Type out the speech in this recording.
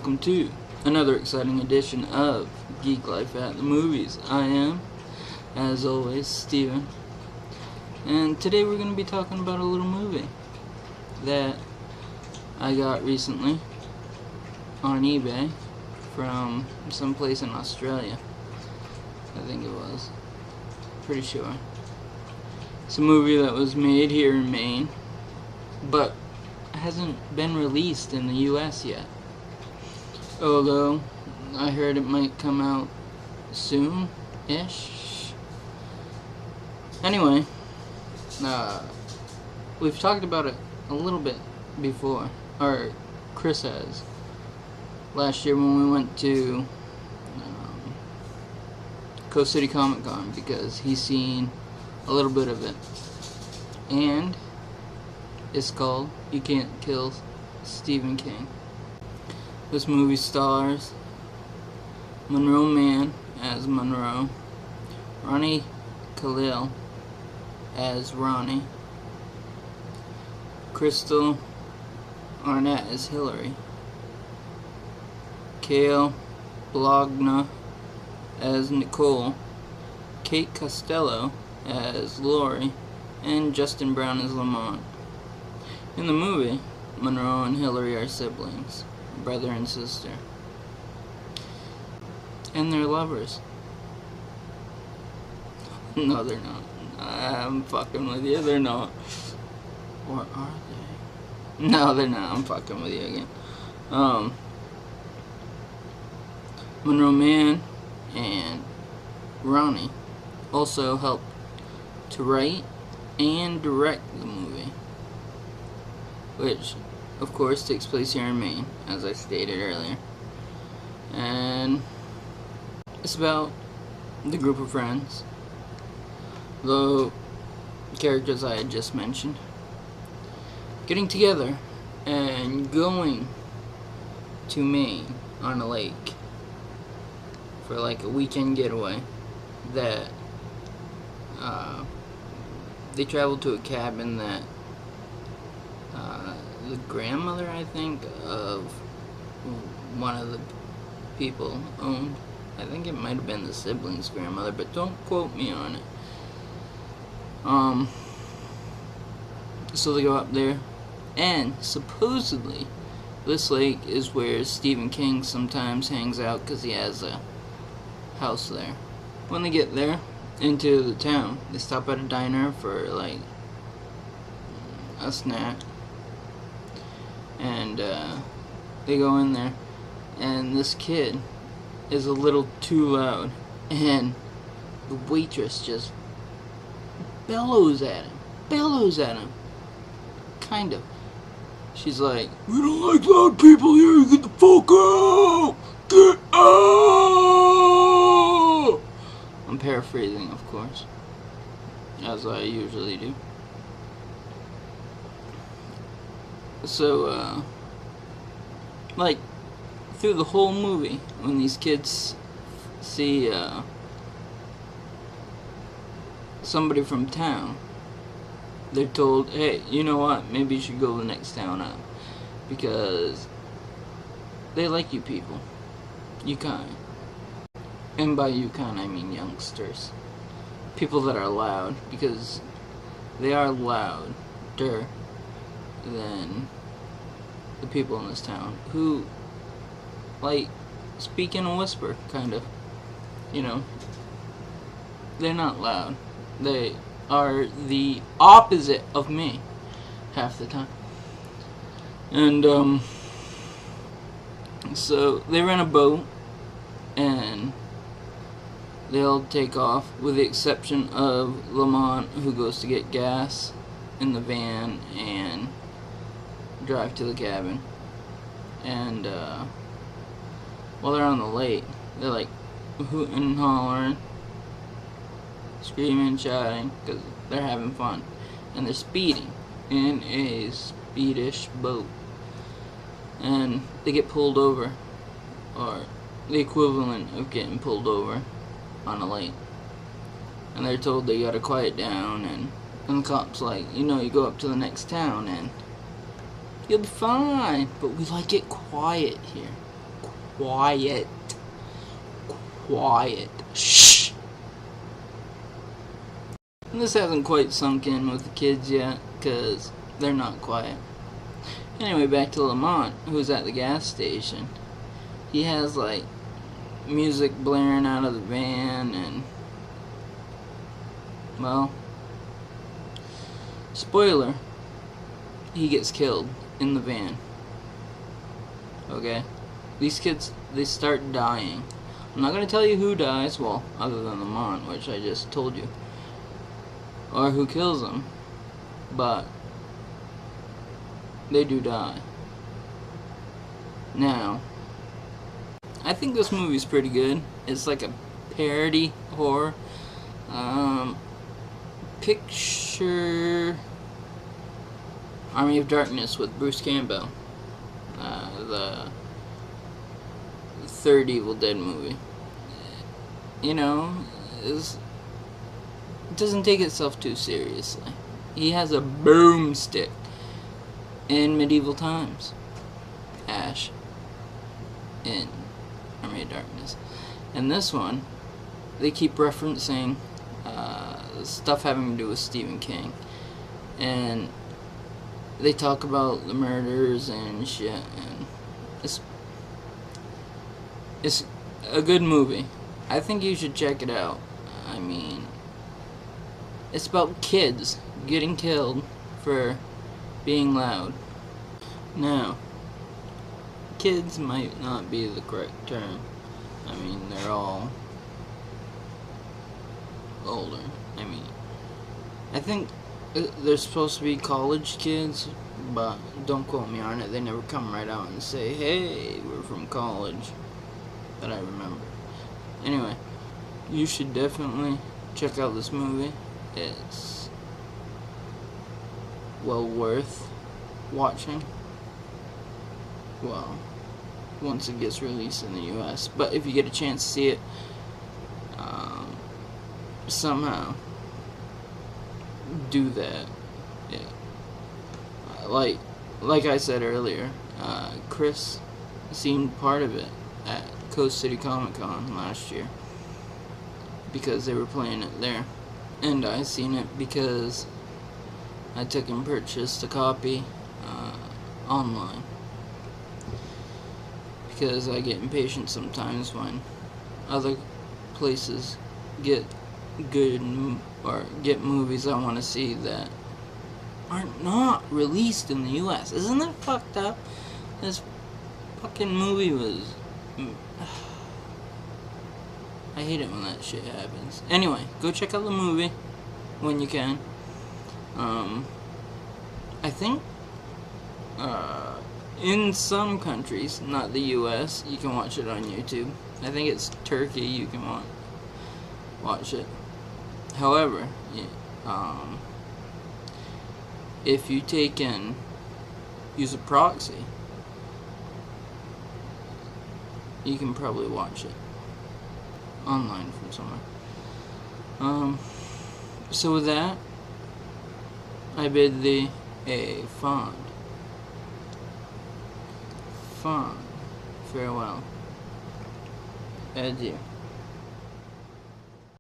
welcome to another exciting edition of Geek Life at the Movies. I am, as always, Steven, and today we're going to be talking about a little movie that I got recently on eBay from someplace in Australia. I think it was. Pretty sure. It's a movie that was made here in Maine, but hasn't been released in the US yet. Although I heard it might come out soon-ish. Anyway, we've talked about it a little bit before, or Chris has, last year when we went to Coast City Comic Con, because he's seen a little bit of it, and it's called You Can't Kill Stephen King. This movie stars Monroe Mann as Monroe, Ronnie Khalil as Ronnie, Crystal Arnett as Hillary, Kale Bologna as Nicole, Kate Costello as Lori, and Justin Brown as Lamont. In the movie, Monroe and Hillary are siblings, brother and sister, and they're lovers. No, they're not. I'm fucking with you. They're not. Or are they? No, they're not. I'm fucking with you again. Monroe Mann and Ronnie also helped to write and direct the movie, which of course takes place here in Maine, as I stated earlier. And it's about the group of friends, the characters I had just mentioned, getting together and going to Maine on a lake for like a weekend getaway. That they traveled to a cabin that the grandmother, I think, of one of the people owned. I think it might have been the siblings' grandmother, but don't quote me on it. So they go up there, and supposedly this lake is where Stephen King sometimes hangs out because he has a house there. When they get there into the town, they stop at a diner for like a snack, and they go in there, and this kid is a little too loud, and the waitress just bellows at him, kind of. She's like, "We don't like loud people here, get the fuck out! Get out!" I'm paraphrasing, of course, as I usually do. So, like, through the whole movie, when these kids see somebody from town, they're told, "Hey, you know what, maybe you should go to the next town up, because they like you people, you kind." And by you kind, I mean youngsters. People that are loud, because they are louder than the people in this town, who, like, speak in a whisper, kind of. You know, they're not loud. They are the opposite of me, half the time. And, so they rent a boat, and they all take off, with the exception of Lamont, who goes to get gas in the van and drive to the cabin. And while they're on the lake, they're like hooting and hollering, screaming, shouting, because they're having fun, and they're speeding in a speedish boat, and they get pulled over, or the equivalent of getting pulled over on a lake, and they're told they gotta quiet down, and the cop's like, you know, you go up to the next town and you'll be fine, but we like it quiet here. quiet. Quiet. Shh. And this hasn't quite sunk in with the kids yet, because they're not quiet. Anyway, back to Lamont, who's at the gas station. He has, like, music blaring out of the van, and, well, spoiler, he gets killed in the van. Okay? These kids, they start dying. I'm not going to tell you who dies, well, other than Lamont, which I just told you, or who kills them, but they do die. Now, I think this movie's pretty good. It's like a parody horror. Picture Army of Darkness with Bruce Campbell, the third Evil Dead movie. You know, it doesn't take itself too seriously. He has a boomstick in medieval times. Ash in Army of Darkness. And this one, they keep referencing stuff having to do with Stephen King. And they talk about the murders and shit. And it's a good movie. I think you should check it out. I mean, it's about kids getting killed for being loud. Now, kids might not be the correct term. I mean, they're all older. I mean, I think they're supposed to be college kids, but don't quote me on it. They never come right out and say, hey, we're from college, that I remember. Anyway, you should definitely check out this movie. It's well worth watching. Well, once it gets released in the US. But if you get a chance to see it, somehow do that. Yeah. Like I said earlier, Chris seen part of it at Coast City Comic Con last year because they were playing it there, and I seen it because I took and purchased a copy online, because I get impatient sometimes when other places get good or get movies I want to see that are not released in the US. Isn't that fucked up? This fucking movie was... I hate it when that shit happens. Anyway, go check out the movie when you can. I think in some countries, not the US, you can watch it on YouTube. I think it's Turkey you can watch it. However, if you take and use a proxy, you can probably watch it online from somewhere. So with that, I bid thee a fond farewell. Adieu.